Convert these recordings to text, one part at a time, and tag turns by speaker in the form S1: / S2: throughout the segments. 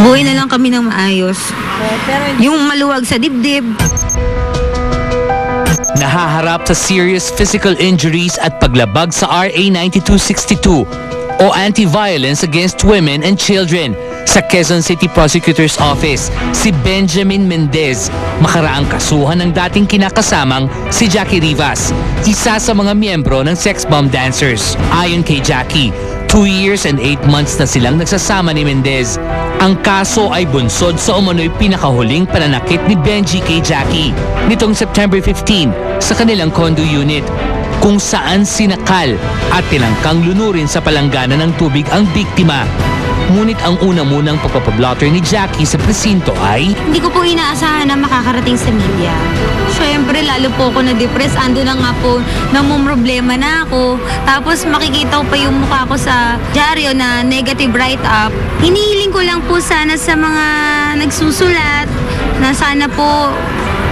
S1: Buhay na lang kami ng maayos. Yung maluwag sa dibdib.
S2: Nahaharap sa serious physical injuries at paglabag sa RA 9262 o Anti-Violence Against Women and Children sa Quezon City Prosecutor's Office, si Benjamin Mendez, makaraang kasuhan ng dating kinakasamang si Jackie Rivas, isa sa mga miyembro ng Sex Bomb Dancers. Ayon kay Jackie, 2 years and 8 months na silang nagsasama ni Mendez. Ang kaso ay bunsod sa umano'y pinakahuling pananakit ni Benji kay Jackie nitong September 15 sa kanilang condo unit, kung saan sinakal at tinangkang lunurin sa palanggana ng tubig ang biktima. Ngunit ang una-munang pagpapablotter ni Jackie sa presinto ay
S1: Hindi ko po inaasahan na makakarating sa media. Siyempre, lalo po ako na-depress. Ando na nga po, namumroblema na ako. Tapos makikita ko pa yung mukha ko sa dyaryo na negative write-up. Hinihiling ko lang po sana sa mga nagsusulat na sana po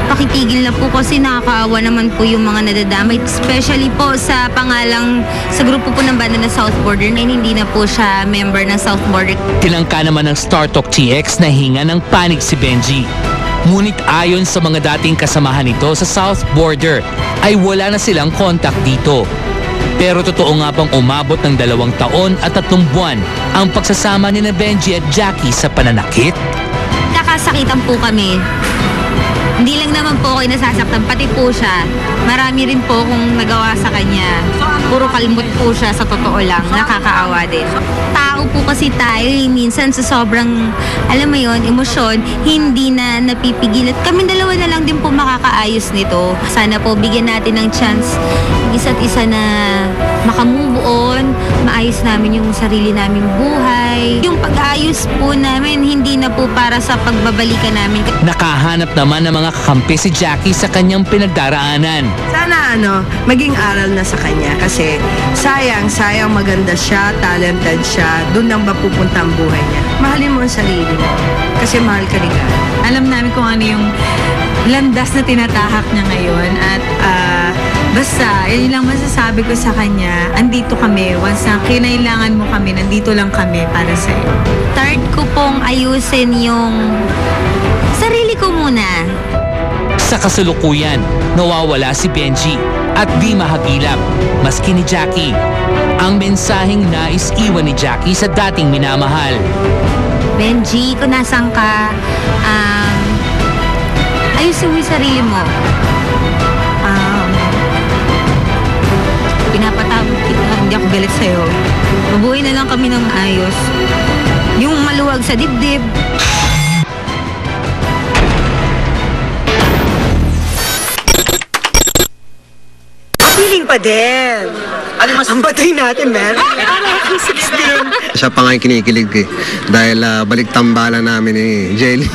S1: pakitigil na po kasi nakakaawa naman po yung mga nadadamay. Especially po sa pangalang sa grupo po ng banda na South Border na hindi na po siya member ng South Border.
S2: tinangka naman ng Star Talk TX na hinga ng panig si Benji. Ngunit ayon sa mga dating kasamahan nito sa South Border ay wala na silang contact dito. Pero totoo nga bang umabot ng 2 taon at 3 buwan ang pagsasama ni na Benji at Jackie sa pananakit?
S1: Nakasakitan po kami. Hindi lang naman po ako nasasaktan, pati po siya. Marami rin po akong nagawa sa kanya. Puro kalmot po siya, sa totoo lang. Nakakaawa din. Tao po kasi tayo, minsan sa sobrang, alam mo yon, emosyon, hindi na napipigil. At kami dalawa na lang din po makakaayos nito. Sana po bigyan natin ng chance isa't isa na makamove on, maayos namin yung sarili naming buhay. Yung pag-ayos po namin, hindi na po para sa pagbabalikan namin.
S2: Nakahanap naman ng mga kakampi si Jackie sa kanyang pinagdaraanan.
S3: Sana maging aral na sa kanya kasi sayang maganda siya, talented siya, doon lang mapupunta ang buhay niya. Mahalin mo ang sarili mo kasi mahal ka rin.
S4: Alam namin kung ano yung landas na tinatahak niya ngayon at basta, yun lang masasabi ko sa kanya, andito kami. Once na kinailangan mo kami, nandito lang kami para sa'yo.
S1: Start ko pong ayusin yung sarili ko muna.
S2: Sa kasalukuyan, nawawala si Benji at di mahagilap, maski ni Jackie. Ang mensaheng nais iwan ni Jackie sa dating minamahal.
S1: Benji, kung nasan ka, ayusin mo yung sarili mo. Pinapatawag kita, hindi ako galit sa'yo. Mabuhay na lang kami ng maayos. Yung maluwag sa dibdib.
S3: Feeling pa din. Ang batay natin, man.
S5: Siya pa nga yung kinikilig eh. Dahil balik tambalan namin ni Jelly.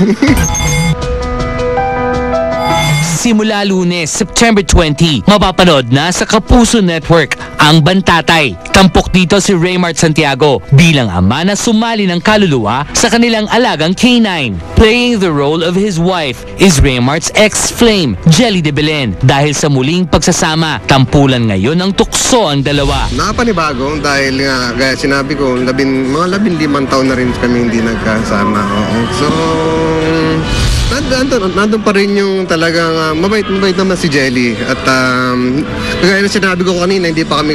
S2: Simula Lunes, September 20, mapapanood na sa Kapuso Network ang Bantatay. Tampok dito si Raymart Santiago bilang ama na sumali ng kaluluwa sa kanilang alagang K9. Playing the role of his wife is Raymart's ex-flame, Jelly de Belen. Dahil sa muling pagsasama, tampulan ngayon ang tukso ang dalawa.
S5: Nakapanibago dahil nga, gaya sinabi ko, mga 15 taon na rin kami hindi nagkasama. Oo. So, nandun pa rin yung talagang mabait naman si Jelly. At kagaya na sinabi ko kanina, hindi pa kami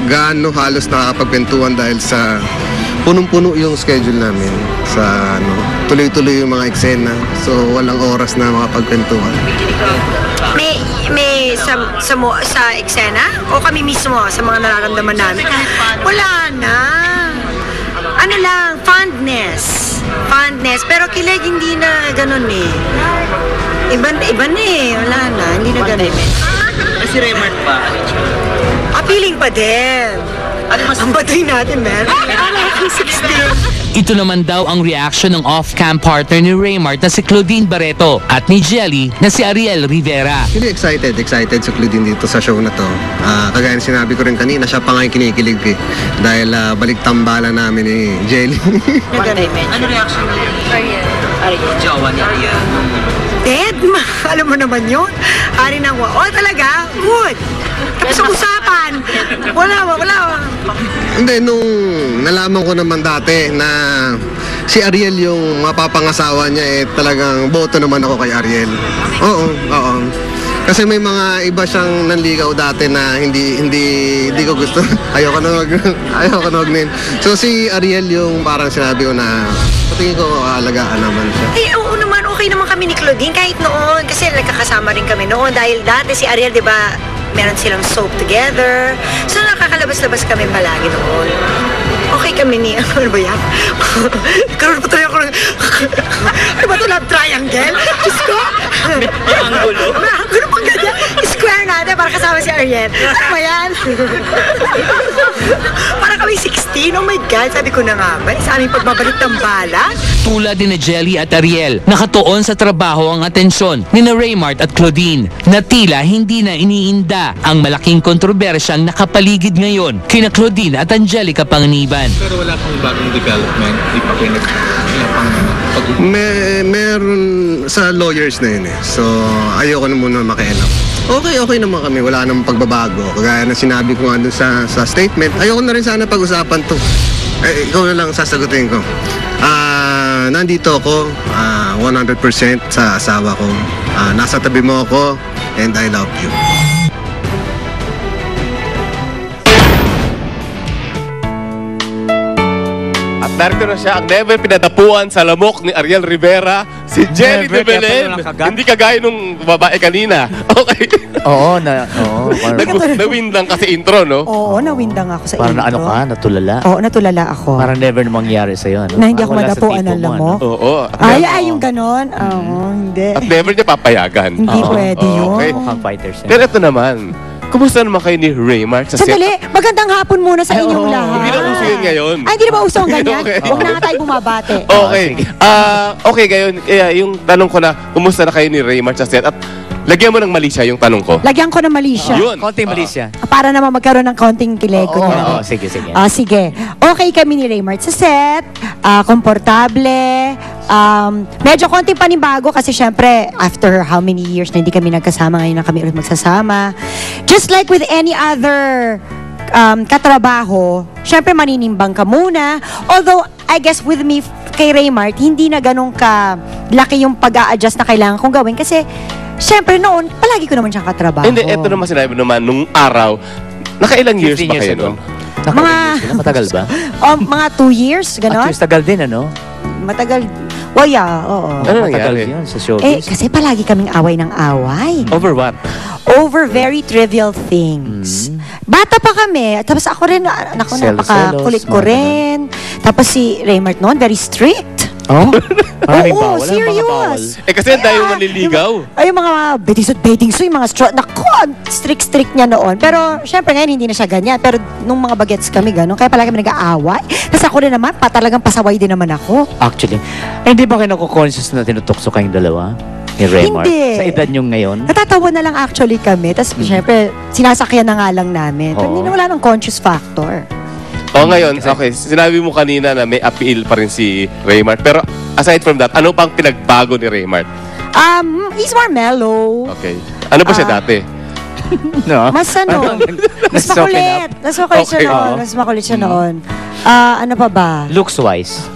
S5: gaano halos nakakapagkwentuhan dahil sa punong-puno yung schedule namin. Sa tuloy-tuloy yung mga eksena. So walang oras na makapagkwentuhan.
S3: May sa eksena? O kami mismo sa mga nararamdaman namin? Wala na. Ano lang, fondness. Pero kilig hindi na ganun eh. Iba na eh. Wala na. Hindi na ganun.
S6: Si Raymart pa?
S3: Appealing pa din. Ang batay natin, man.
S2: Ito naman daw ang reaction ng off-cam partner ni Raymart na si Claudine Barreto at ni Jelly na si Ariel Rivera.
S5: Hindi excited sa Claudine dito sa show na to. Kagaya na sinabi ko rin kanina, siya pa nga yung kinikilig eh. Dahil balik tambalan namin ni Jelly.
S6: Ano reaction niya? Ariel. Jowa ni Ariel.
S3: dead. Alam mo naman yun. Hari ng talaga? Good. Tapos ang usapan. Wala.
S5: Hindi, nung nalaman ko naman dati na si Ariel yung mapapangasawa niya, talagang boto naman ako kay Ariel. Oo. Kasi may mga iba siyang nanligaw dati na hindi ko gusto. Ayoko na wag na yun. So si Ariel yung parang sinabi ko na patingin ko alagaan naman siya.
S3: Ay, oo naman. Okay naman kami ni Claudine kahit noon. Kasi nagkakasama rin kami noon. Dahil dati si Ariel, di ba, meron silang soap together. So nakakalabas-labas kami palagi noon. Okay kami ni, ano ba yan? Karoon pa tayo ako ng... Ano ba ito, love triangle? Diyos ko!
S6: Angulo?
S3: Angulo pang ganyan. Square natin para kasama si Ariel. Ano ba yan? Para kami 16. Oh my God, sabi ko na nga ba? Sa aming pagbabalik ng bala.
S2: Tulad ni na Jelly at Ariel, nakatuon sa trabaho ang atensyon ni na Raymart at Claudine na tila hindi na iniinda ang malaking kontrobersyang nakapaligid ngayon kina Claudine at Angelica Panganiban.
S7: Pero wala pang bagong development, di pa kayo
S5: Meron sa lawyers na yun eh. So, ayoko na muna makialam. Okay naman kami. Wala namang pagbabago. Kagaya na sinabi ko nga dun sa statement, ayoko na rin sana pag-usapan to. Ikaw na lang sasagutin ko. Nandito ako 100% sa asawa ko. Nasa tabi mo ako and I love you.
S8: Narito na siya ang never pinadapuan sa lamok ni Ariel Rivera, si Jelly de Belen. Hindi kagaya nung babae kanina. Okay.
S9: Oo.
S8: Nawin lang kasi intro, no?
S10: Oo, nawindang ako sa
S9: Parang
S10: intro.
S9: ano ka, natulala.
S10: Oo, natulala ako.
S9: Parang never na mangyari sa'yo. Ano?
S10: Na hindi ako
S9: Wala sa
S10: madapuan
S9: tipo
S10: ng
S9: mo,
S10: lamok.
S8: Oo.
S10: Ay, yung ganon. Oo, hindi.
S8: At never niya papayagan.
S10: Hindi
S9: Oo.
S10: pwede yun.
S8: Okay.
S9: Mukhang fighters.
S8: Pero ito naman, kumusta naman kayo ni Raymart sa set?
S10: Sandali, magandang hapon muna sa inyong lahat.
S8: Hindi na uso yun ngayon.
S10: Ay, hindi na ba uso ang ganyan?
S8: Okay.
S10: Huwag na nga tayo bumabate.
S8: Okay. Okay, ngayon, yung tanong ko na, kumusta na kayo ni Raymart sa set? At lagyan mo ng mali siya yung tanong ko.
S10: Lagyan ko ng mali siya.
S8: Yun.
S9: Konting Malaysia.
S10: Para naman magkaroon ng konting kilego niya.
S9: Oo, sige.
S10: Sige. Okay kami ni Raymart sa set. Komportable. Medyo konting panibago kasi syempre, after how many years na hindi kami nagkasama, ngayon na kami ulit magsasama. Just like with any other katrabaho, syempre maninimbang ka muna. Although, I guess with me, kay Raymart, hindi na ganun ka laki yung pag-a-adjust na kailangan kong gawin kasi syempre noon, palagi ko naman siyang katrabaho.
S8: Hindi, ito naman sinabi naman, nung araw, nakailang years
S9: 15
S8: ba
S9: years
S8: kayo
S9: ago.
S8: nun?
S9: Matagal ba?
S10: Mga 2 years,
S9: At
S10: ganon.
S9: yung tagal din, ano?
S10: Matagal. Well, yeah, oo.
S8: Ano
S9: Matagal
S8: nangyari?
S9: yun sa showbiz.
S10: Kasi palagi kaming away ng away.
S8: Over what?
S10: Over very trivial things. Bata pa kami. Tapos ako rin, naku,
S9: Selos,
S10: napakakulit ko
S9: mga
S10: rin. Tapos si Raymart noon, very strict.
S9: Oh? Maraming
S10: Oo,
S9: bawal. Ano mga bawal?
S10: serious.
S8: Kasi tayo manliligaw.
S10: Ay, yung mga betting so yung mga naku, strict niya noon. Pero, syempre ngayon, hindi na siya ganyan. Pero, nung mga bagets kami, gano'n, kaya palagi kami nag-aaway. Tapos ako rin naman, talagang pasaway din naman ako.
S9: Actually, hindi ba kayo naku-conscious na tinutukso kayong dalawa? Ni Raymart?
S10: Hindi.
S9: Sa edad nyo ngayon?
S10: Natatawa na lang actually kami. Tapos, syempre, sinasakyan na nga lang namin. Pero, hindi na wala ng conscious factor.
S8: Ngayon, okay, sinabi mo kanina na may appeal pa rin si Raymart. Pero aside from that, ano pang pinagbago ni Raymart?
S10: He's more mellow.
S8: Okay. Ano ba siya dati?
S9: No?
S10: Mas mas makulit. Mas makulit siya
S8: Okay.
S10: noon. Mas makulit siya noon. Ano pa ba?
S9: Looks-wise?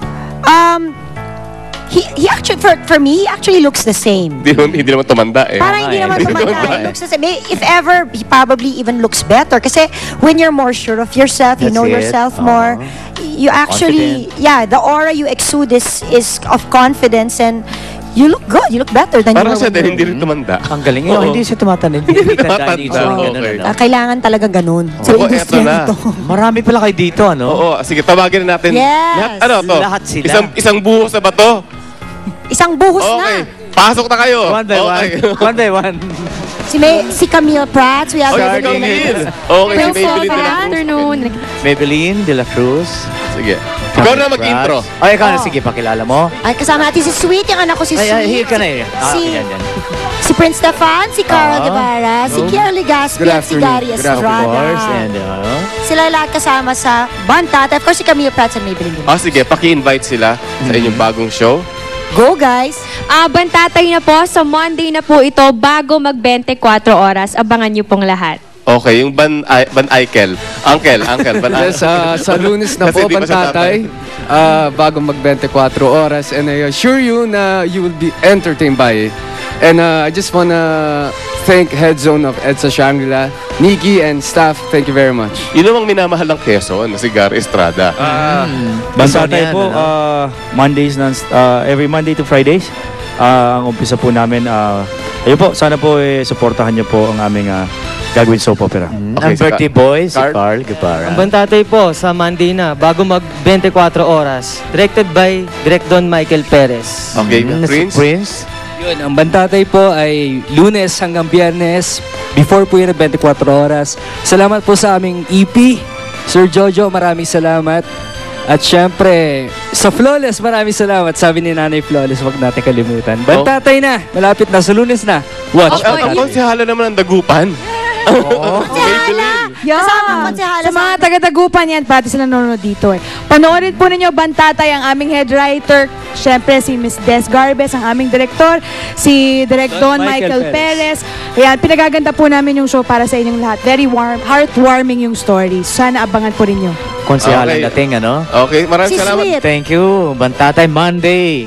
S10: He actually, for me, he actually looks the same.
S8: Hindi naman tumanda eh.
S10: Parang hindi naman tumanda. He looks the same. If ever, he probably even looks better. Kasi when you're more sure of yourself, you
S9: That's
S10: know
S9: it.
S10: yourself more, you actually, the aura you exude is of confidence and you look good. You look better than
S8: Parang
S10: you
S8: siya
S10: were
S8: din,
S10: when
S8: hindi rin tumanda.
S9: Ang galing.
S8: Oo.
S9: Hindi siya tumatanda. Hindi tanda. Hindi
S8: tumatanda.
S9: ganun,
S8: Okay.
S9: ano?
S10: Kailangan talaga ganun. Sa
S8: Oo,
S10: industriya
S8: eto na.
S10: nito.
S9: Marami pala kayo dito, ano?
S8: Oo, sige, tawagin na natin.
S10: Yes.
S8: Ano to?
S9: Lahat sila.
S8: Isang buhos na ba to?
S10: Isang buhos
S8: Okay.
S10: na.
S8: Pasok na kayo.
S9: One by one.
S8: Okay.
S9: One by one.
S10: Si Camille Prats. We have
S8: Okay, si
S10: Maybelline.
S8: Camille. Okay, si Maybelline de la Cruz.
S11: afternoon.
S9: Maybelline de la Cruz.
S8: Sige. Ikaw na mag-intro.
S9: Ay, ikaw na. Sige, pakilala mo.
S10: Ay, kasama natin si Sweet, yung anak ko si Sweet.
S9: Ay, here ka na eh.
S10: Si-
S9: yan.
S10: Si Prince Stefan, si Carl Guevara, si Kiara Legaspi, at si Gary
S9: Of
S10: Estrada.
S9: course. And,
S10: Sila lahat kasama sa Bantat. Of course, si Camille Prats and Maybelline.
S8: Sige, paki-invite sila sa inyong bagong show.
S10: Go, guys!
S11: Bantatay na po, sa Monday na po ito, bago mag 24 oras. Abangan niyo pong lahat.
S8: Okay, yung Van Eykel. Uncle, Van
S12: Yes, sa Lunes na
S8: Kasi
S12: po,
S8: di pa siya
S12: Bantatay. Bago mag 24 oras. And I assure you na you will be entertained by it. And I just wanna thank Head Zone of EDSA Shangri-La, Nikki and staff. Thank you very much.
S8: Yun namang minamahal ng Quezon, na si Gar Estrada.
S13: Bantatay po, Mondays, every Monday to Fridays. Ang umpisa po namin, ayun po, sana po supportahan niyo po ang aming gagawin soap opera.
S9: Ang birthday boy, si Carl Guevara.
S14: Ang Bantatay po sa Monday na, bago mag 24 oras. Directed by Direk Don Michael Perez.
S8: Okay, Prince?
S15: Yun, ang Bantatay po ay Lunes hanggang Biyernes, before po yun 24 oras. Salamat po sa aming EP, Sir Jojo, maraming salamat. At syempre, sa Flawless, maraming salamat. Sabi ni Nanay Flawless, wag natin kalimutan. Bantatay na, malapit na, sa Lunes na. Watch.
S8: Ang konsehala naman ng Dagupan.
S16: Sa mga taga-Dagupan yan, pati sila nanonood dito eh. Panoorin po ninyo Bantatay, ang aming head writer, syempre si Miss Des Garbes, ang aming director, si Direk Don Michael Perez. Ayan, pinagaganda po namin yung show para sa inyong lahat. Very warm, heartwarming yung story. Sana abangan po ninyo.
S9: Konsehalan dating, ano?
S8: Okay, maraming salamat.
S9: Thank you. Bantatay Monday.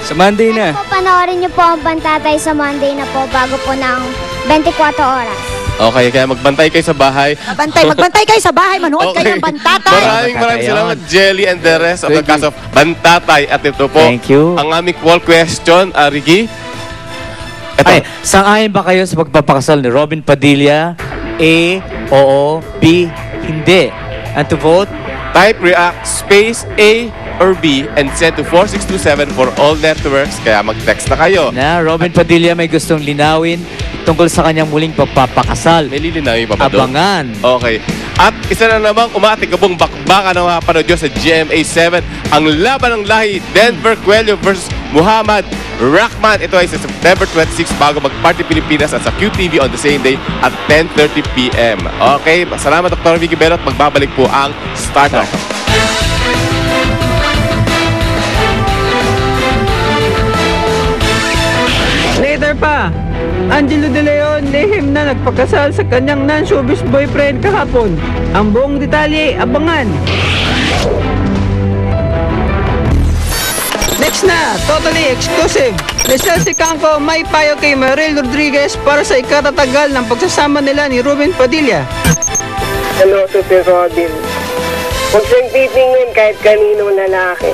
S15: Sa Monday na.
S17: Panoorin niyo po ang Bantatay sa Monday na po bago po ng 24 oras.
S8: Okay, kaya magbantay kayo sa bahay.
S10: Magbantay kayo sa bahay, manood kayo ng Bantatay.
S8: Maraming salamat, Jelly and the rest of the cast of Bantatay. At ito po, ang aming wall question, Ricky.
S9: Ay, sang-ayon ba kayo sa pagpapakasal ni Robin Padilla? A, oo, B, hindi. And to vote?
S8: Type react space A or B and send to 4627 for all networks. Kaya mag-text na kayo.
S9: Robin Padilla may gustong linawin tungkol sa kanyang muling pagpapakasal.
S8: May lilinawin pa ba doon?
S9: Abangan.
S8: Okay. At isa na namang umatikabong bakbakan na mapanood nyo sa GMA 7. Ang laban ng lahi, Denver Coelho versus Muhammad Rahman. Ito ay sa September 26 bago mag-Party Pilipinas at sa QTV on the same day at 10:30 p.m. Okay, salamat Dr. Vicky Belot. Magbabalik po ang Start Talk.
S18: Later pa, Angelo De Leon lihim na nagpakasal sa kanyang non-showbiz boyfriend kahapon. Ang buong detalye, abangan. Next na, totally exclusive. Rizal si Kangko may payo kay Mariel Rodriguez para sa ikatatagal ng pagsasama nila ni Ruben Padilla.
S19: Hello, Super Robin. Huwag siyang titingin kahit kaninong lalaki.